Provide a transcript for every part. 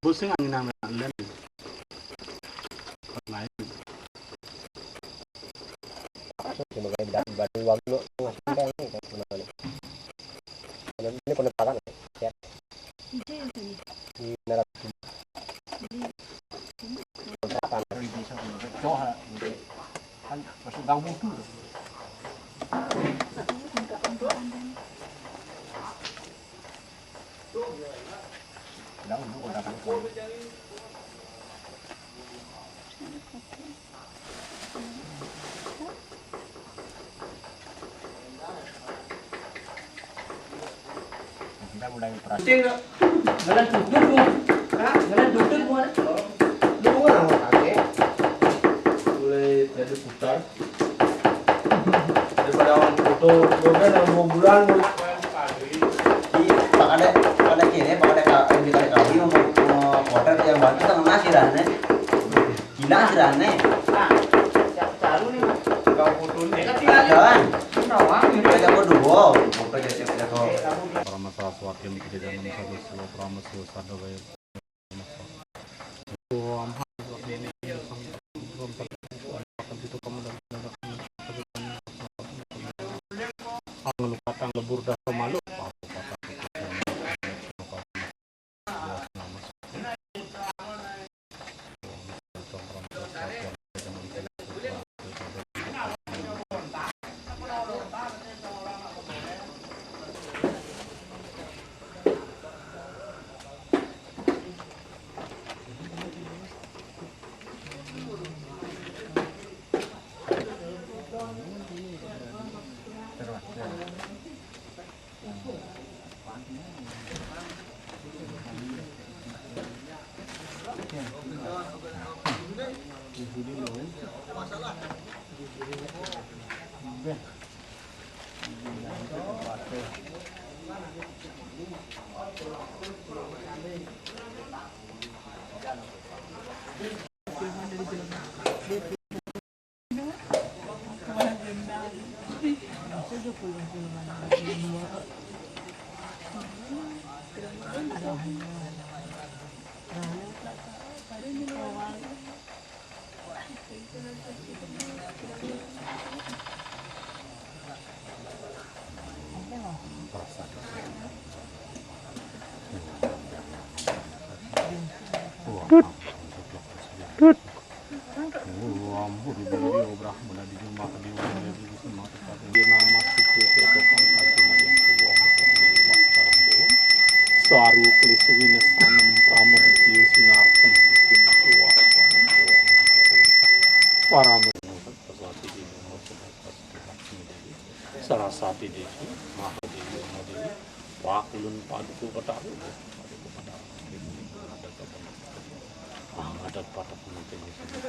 Busing angin namen ini penetapan ya. Kan masuk gang butuh. Jalan tutup lu. Hah? Jalan tutup gua. Lu mau pakai. Boleh jadi putar. Daripada orang foto, udah mau bulan lu. Pakai kiri, pakai kali mau kotor yang bantu tengah nasirannya. Gila nasirannya. Nah, siap caru nih. Kau foto nih. Jangan. Nawang ini. Kita berdua. Bukan jadi kau. Para masalah suatu yang tidak dalam satu sebuah promosi satu baik. Melupakan lebur dah malu. Saru kelis winas anam pramu diu sinartem bikin suara para Sarasati Devi, Mahadevi, Umadevi, Wakulun Paduku Pataru, Paduku Pataru, ada pada penonton di sini.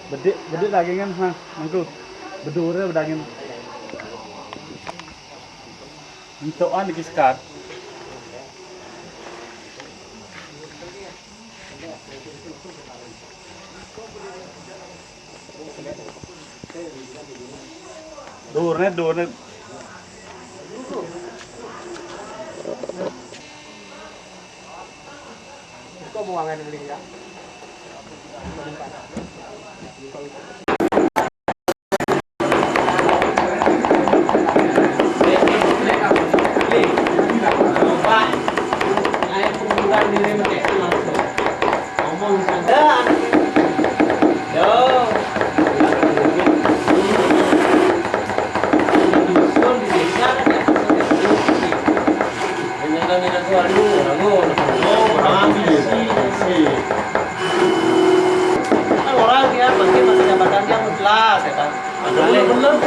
Bedek dagingan ha, mangku. Bedure daging. Entokan iki sekat. Durne. Kok buangan beli ya?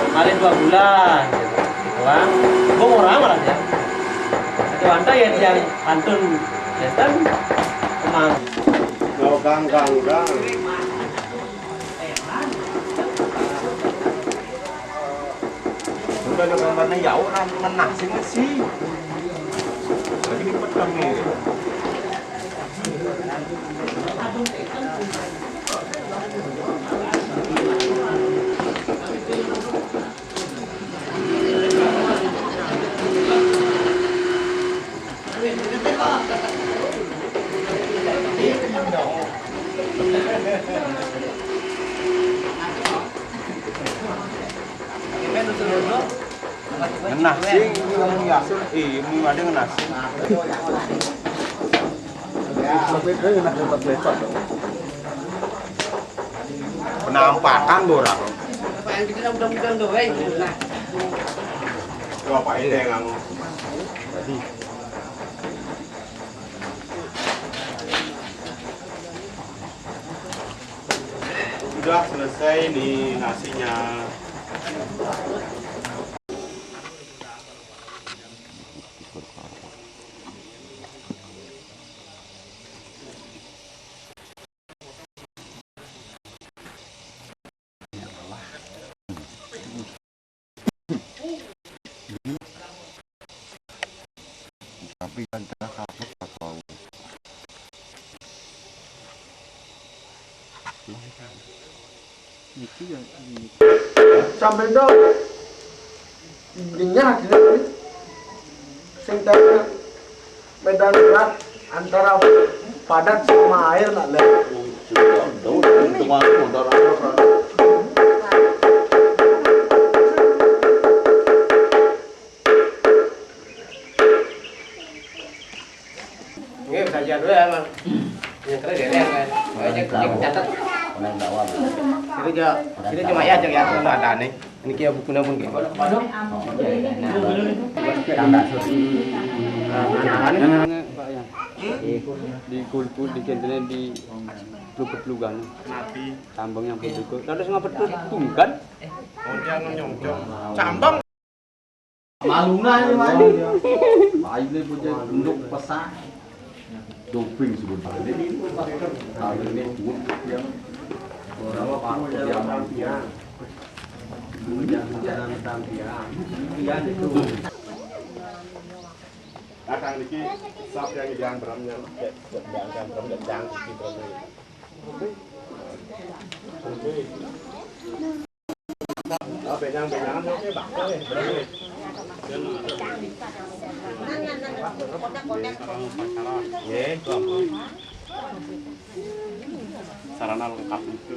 Kali 2 bulan gitu kan. Gua orang ya. Itu anda yang antun setan emang Gang. Udah ada gambarnya jauh menang sih. Lagi ini pedang nih. Ngenasing ngomong yasun, mau ada ngenasing. Penampakan borang. apa yang kita mudah-mudahan doain. Nah, Ngapain deh kamu? Sudah selesai nih nasinya. Tapi kan tengah kapus atau sampai dong dindingnya hasilnya sing medan berat antara padat sama air nak lihat. Ini saja dulu ya, Bang. Yang keren gede kan. Banyak catat. Orang bawah. Itu cuma ya aja ya kalau ada nih. Ini kia bukunya pun gitu. Tambah susu. Anak-anak Pak ya. Di kulku di kendaraan di pelug-pelugan. Mati. Tambang yang betul. Lalu sing ngapet tunggan. Oh dia nyongcong. Cambang. Maluna ini mah. aile punya untuk pesan doping sebenarnya ini kalau ini pun yang orang apa yang Akang niki sap yang diantaranya benang-benangan oke Pak. Sarana lengkap itu.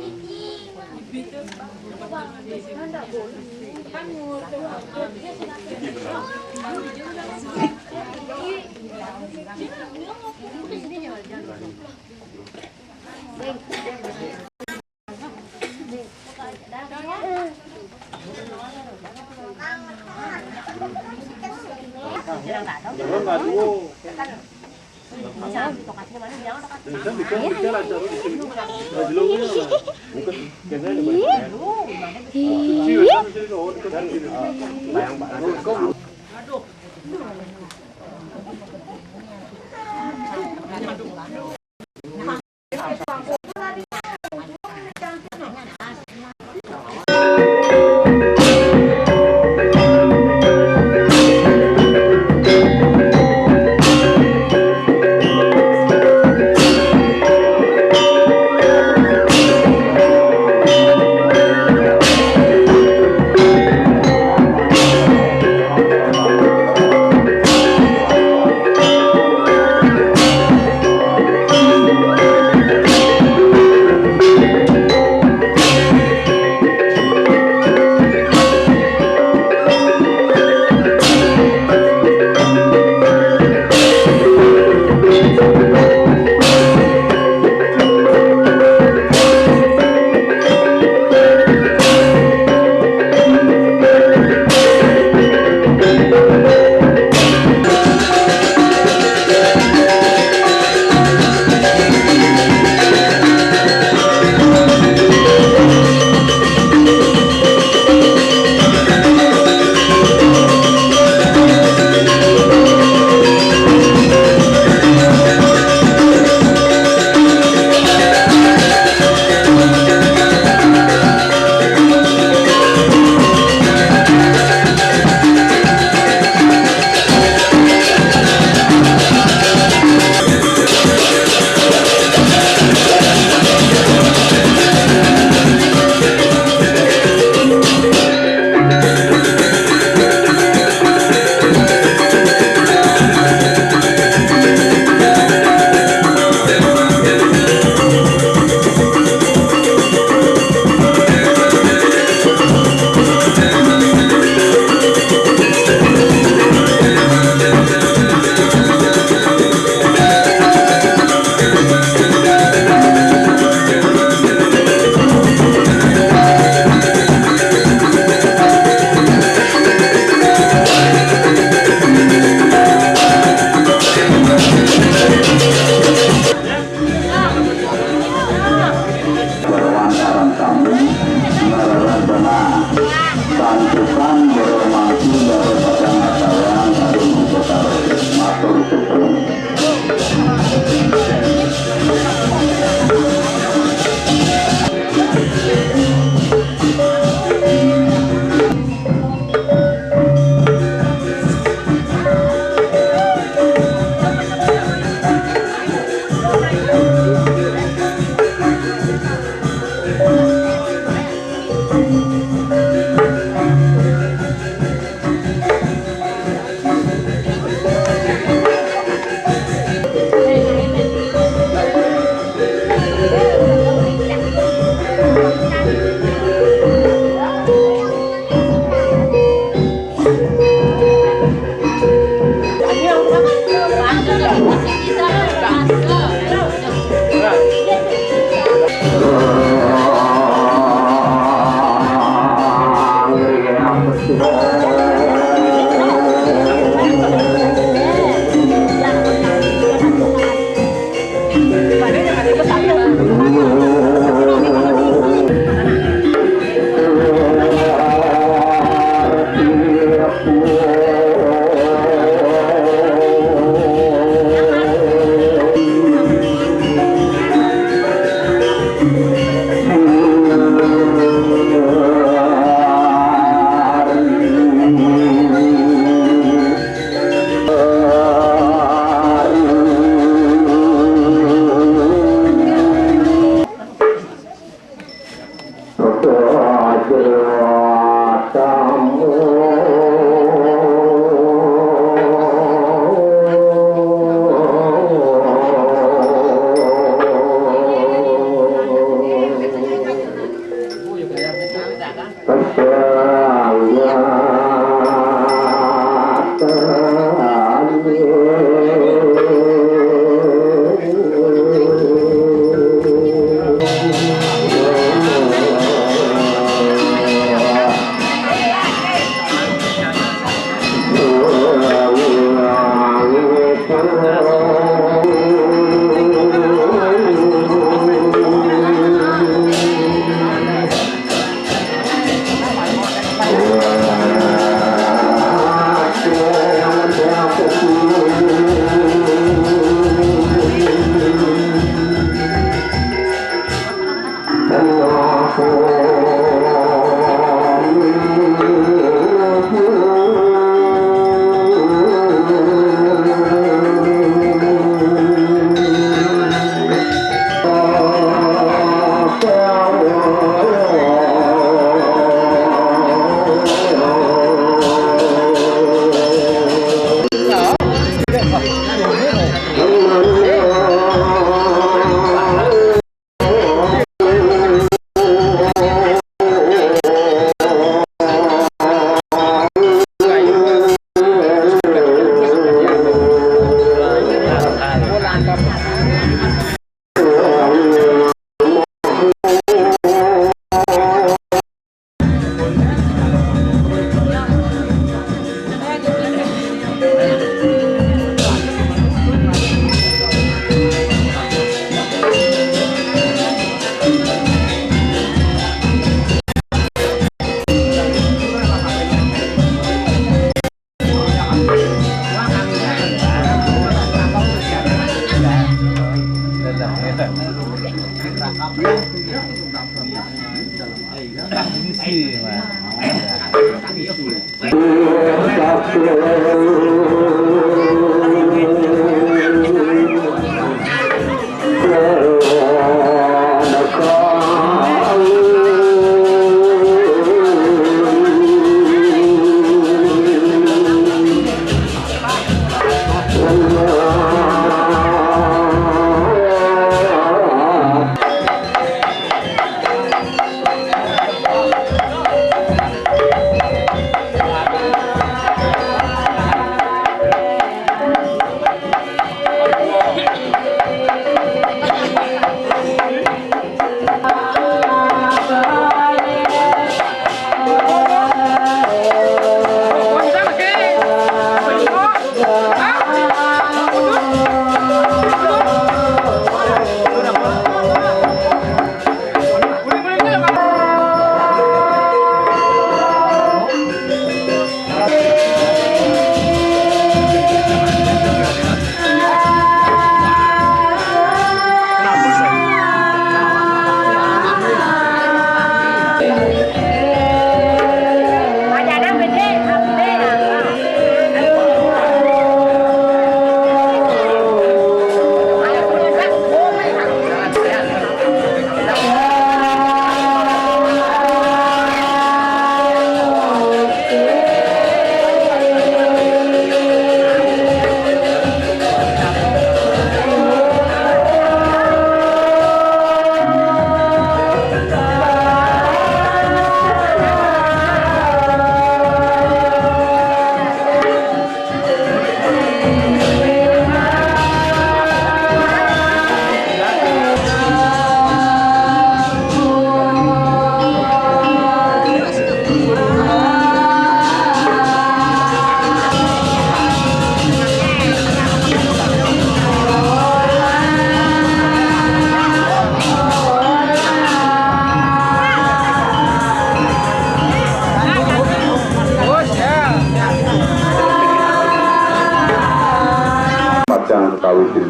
Pajang kawitin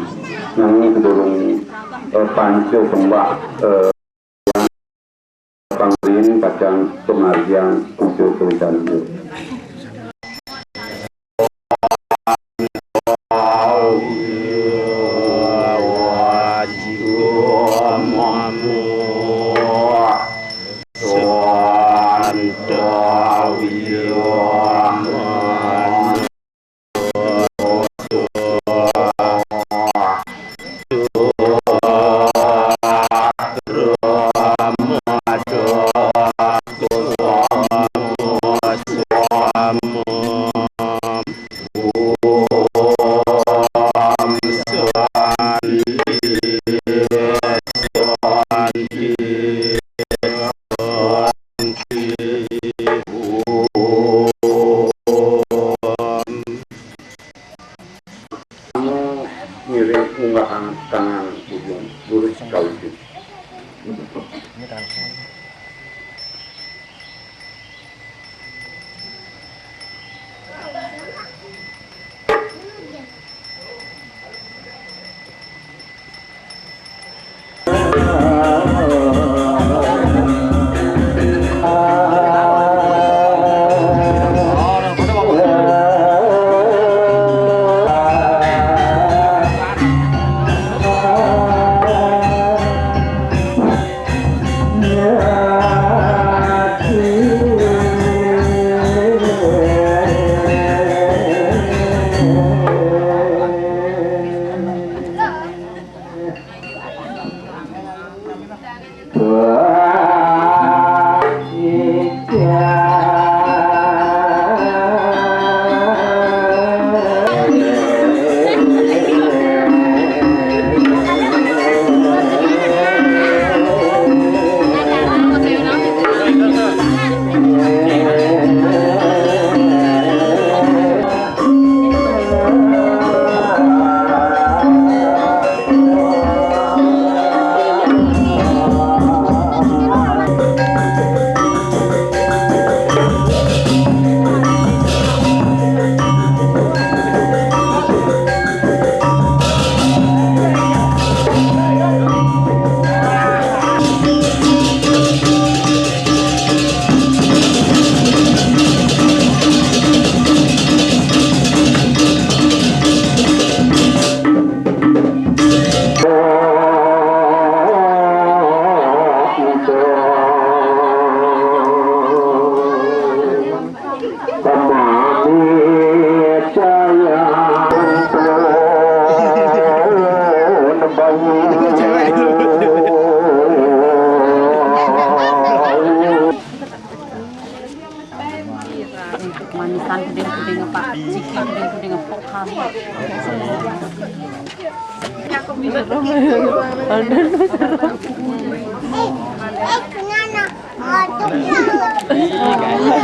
nyanyi kedorong panco pembak pangrin pajang pemarian tujuh kewitan itu. Ngiring unggahan tangan ujung buruk kawitin. Yeah.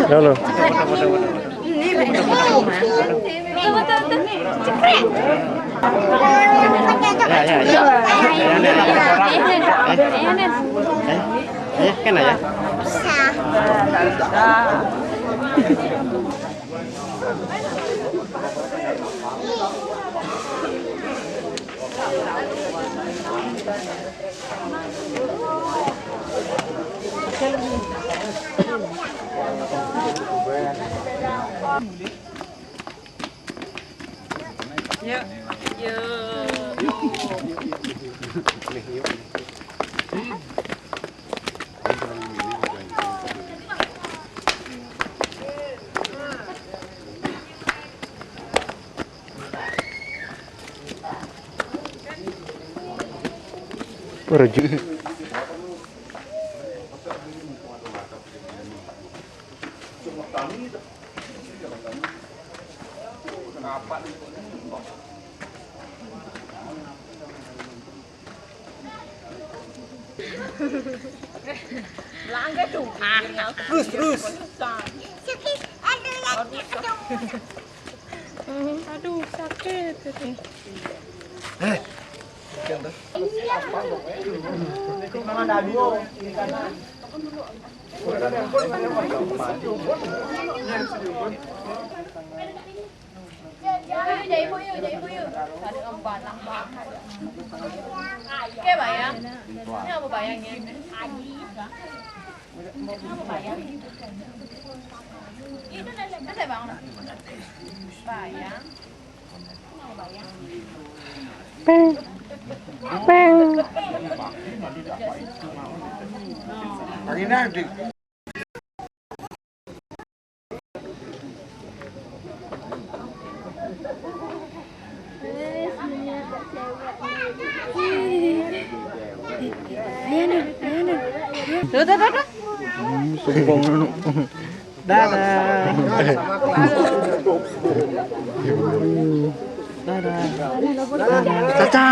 Halo. Kena ya? Terus. Aduh, sakit. Jadi ibu yuk. Ada empat lambat. Oke, bayang. Ini apa bayangnya? Apa bayang? Itu nanti bang. Bayang. Apa bayang? Peng. Peng. Dadah. Sombong nu. Dadah. Caca.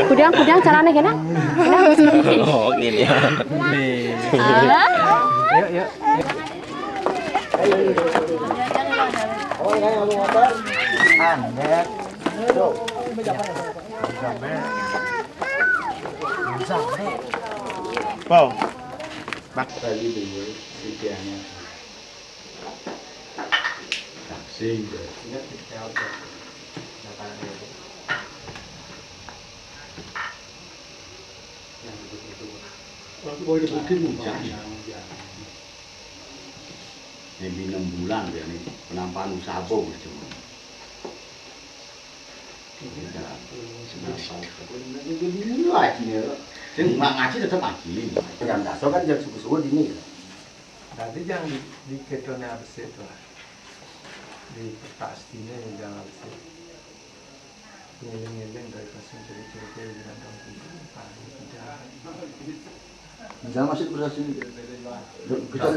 Kudang caranya gimana? Oh, gini ya. Yuk. Wow. Tadi dulu sedianya. Taksi. Ini 6 bulan ya nih penampakan usaha bos cuma. Sing ngaji tetap ngaji. Jam daso kan jam subuh dini. Nanti yang di ketone habis itu lah. Di pastinya yang habis. Ngiling-ngiling dari pasien cerita-cerita yang datang tidak. Jangan masuk berasa ini. Kita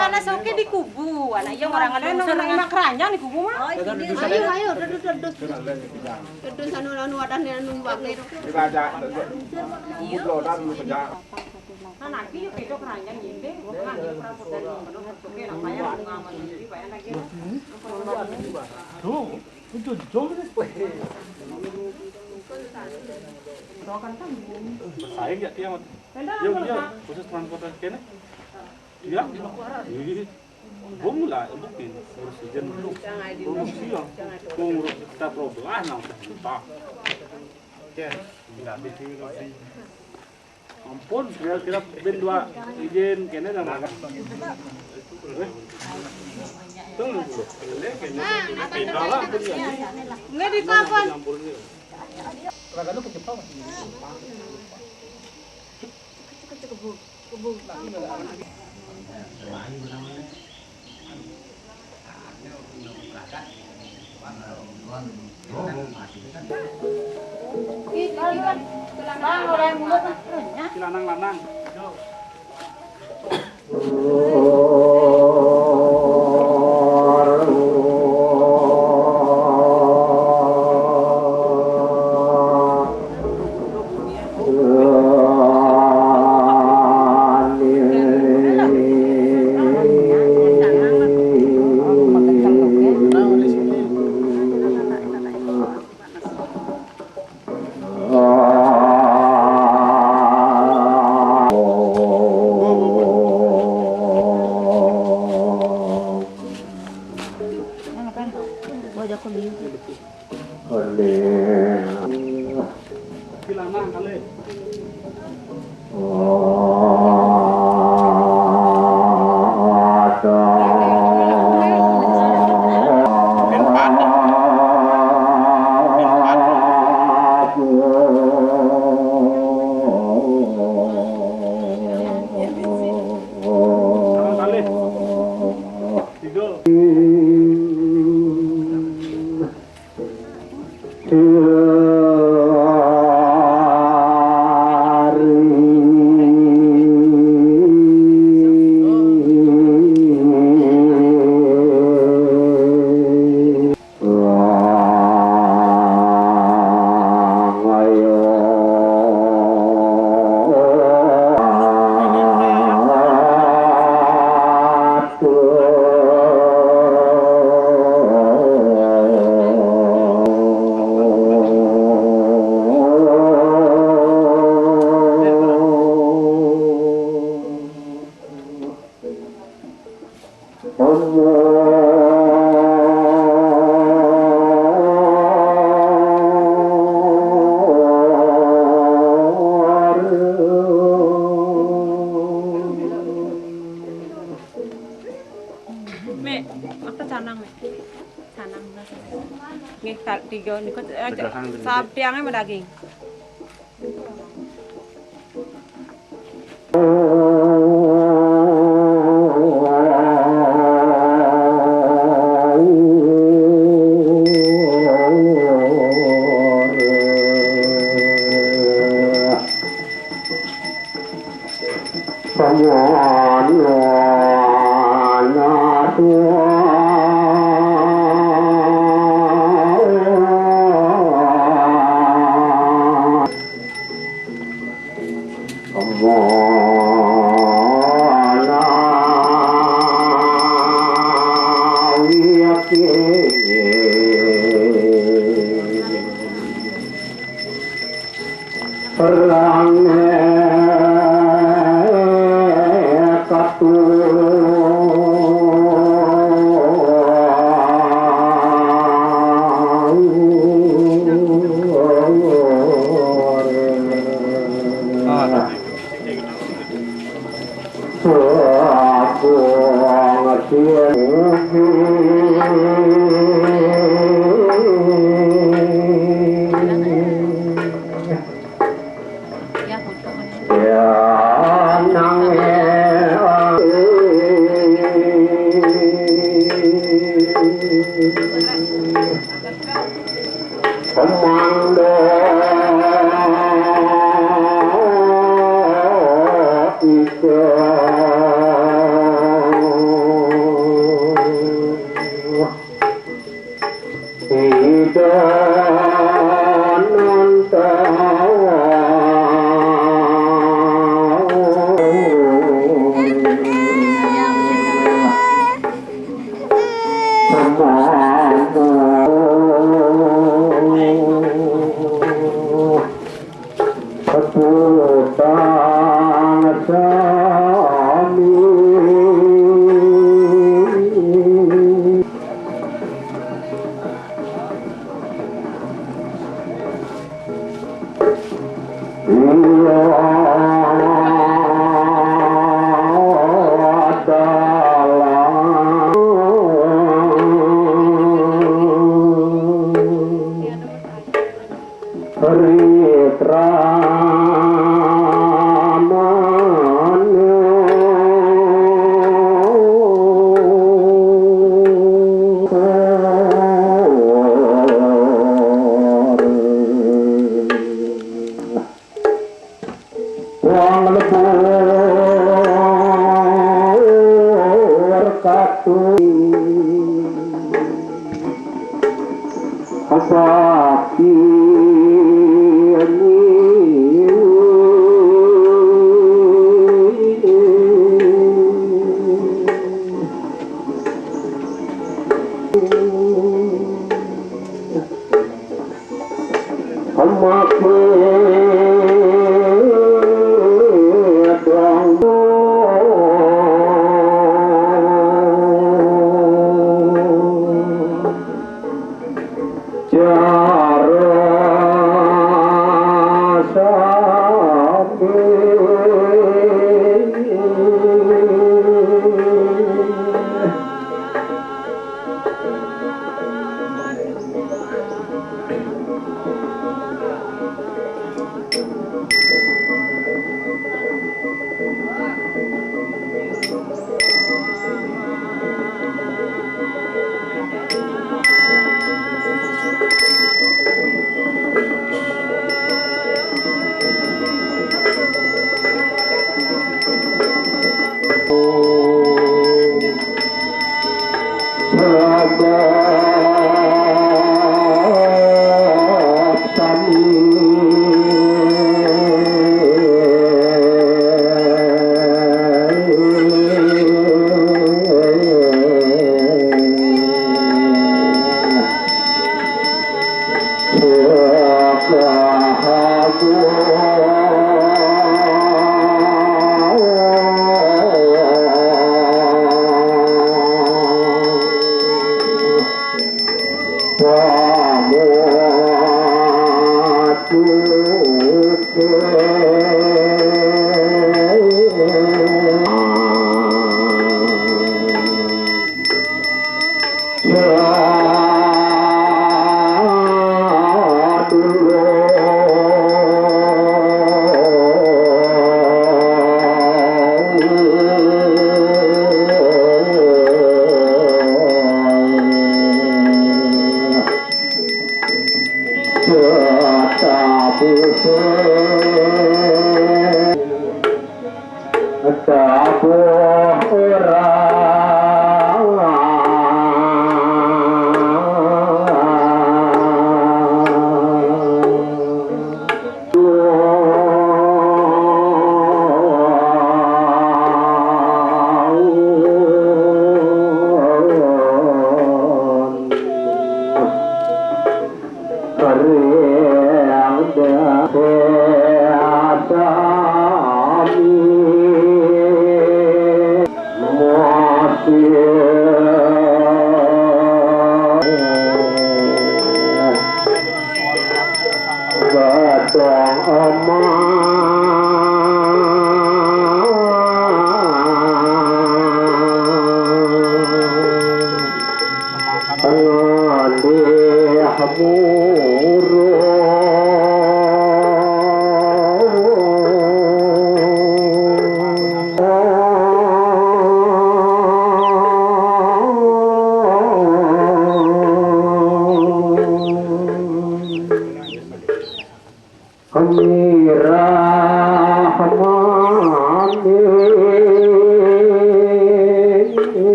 Anak soke di kubu, anak yang orang ada orang keranjang di kubu mah. Ayo, dedus anu wadah anu bagai itu. Anak iki itu keranjang nyinde, bukan di praput dari ngono soke nak bayar ngaman sendiri bayar lagi. Tuh, itu jom después. Bersaing ya dia. Yo, khusus transportasi kene. Dia bom lah, mungkin harus izin dulu. Produksi ya, ngurus kita problem nang kita. Oke, tidak bisa. Ampun, kira-kira ben dua izin kene nang agak. Nggak di kapan? Lanang-lanang. Lanang kali. Tiga niku sapiangnya mah daging.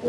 Oh,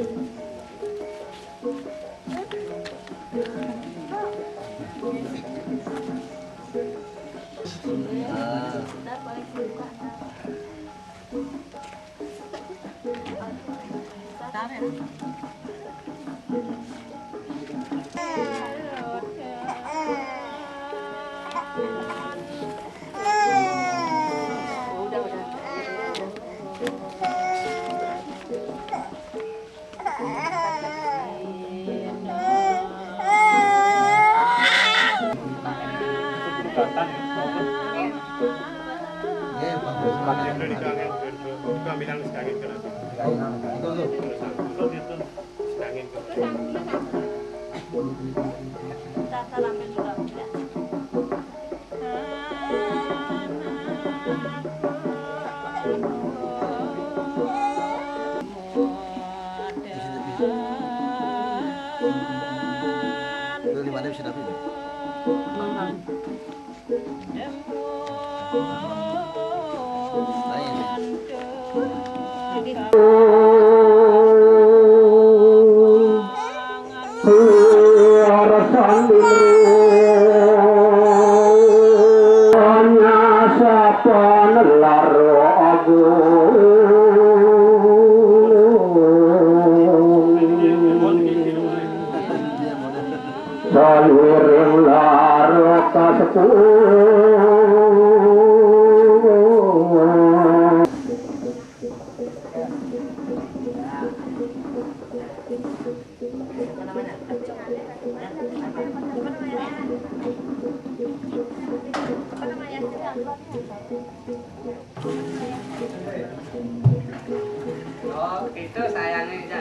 gitu sayangnya.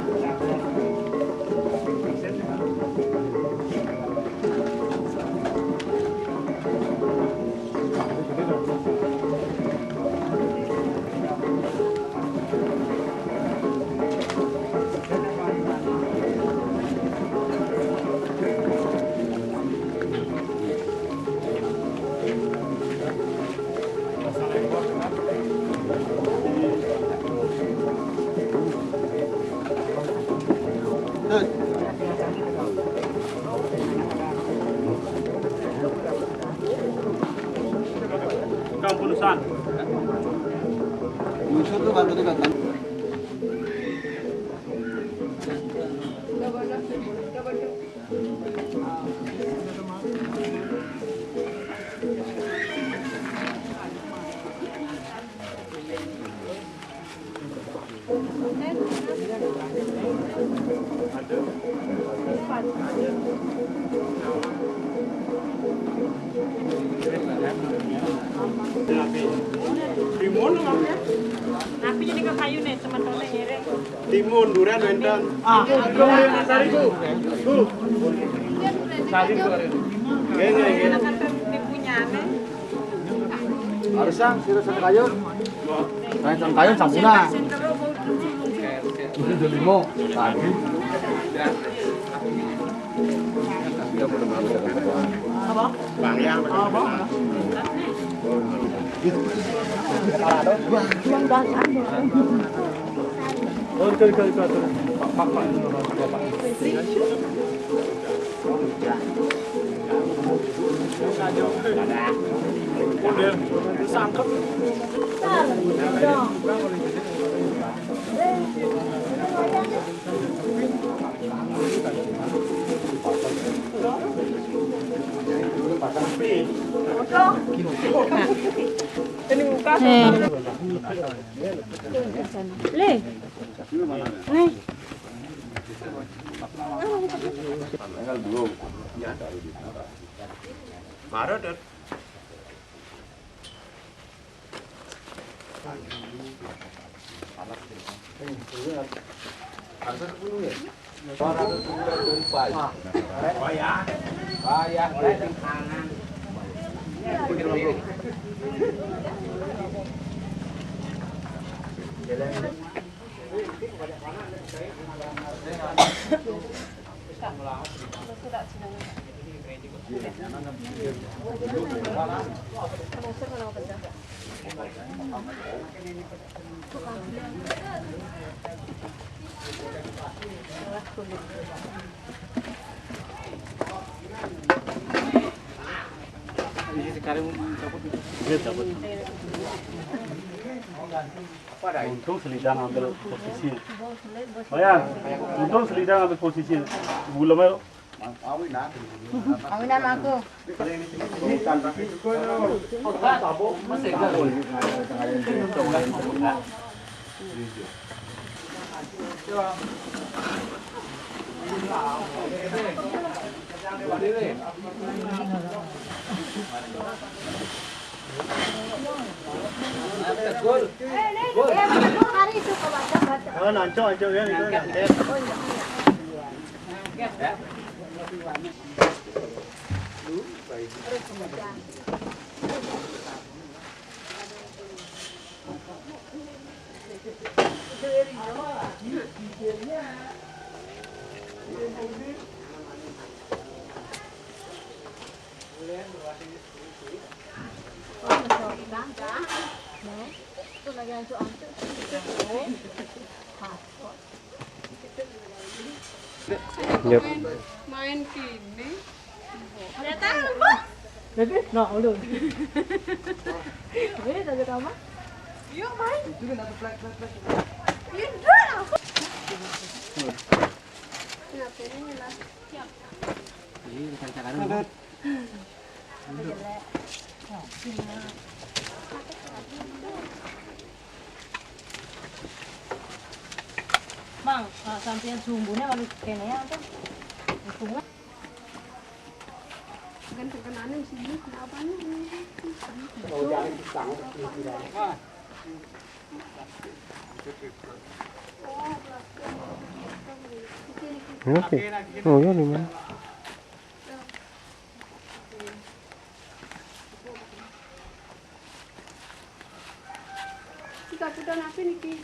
Kampunusan. Yusuf tuh kan itu kan. Timun namanya. Napi jadi ke kayu nih, teman-teman ngiring. Timun durian wenten. Sari Bu. Bu. Sari Bu. Nggih. Dipunya nih. Harusnya sirah satu kayu. Satu kayu sampuna. Itu limo tadi. Apa? Bangyang. Apa? Oh, ke. Pak. Sangkep. Ini muka. Le. Nih. Tanggal 2. Maret. Mana Untung selidang ambil posisi. Bayan, untung selidang ambil posisi. Bulamnya Kawinan aku. Yep. Main kini. Jadi, no, udah. Ini tadi kamu? Yuk main. Mang, sampeyan sumbunya kalau kene ya tuh. Bunga. Kan terkenanin sini, kenapa nih? Oke. Oh ya nih man. Jika sudah napi nih.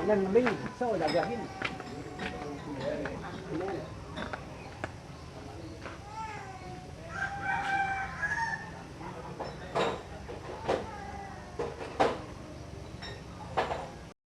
Nên mình sao đã gặp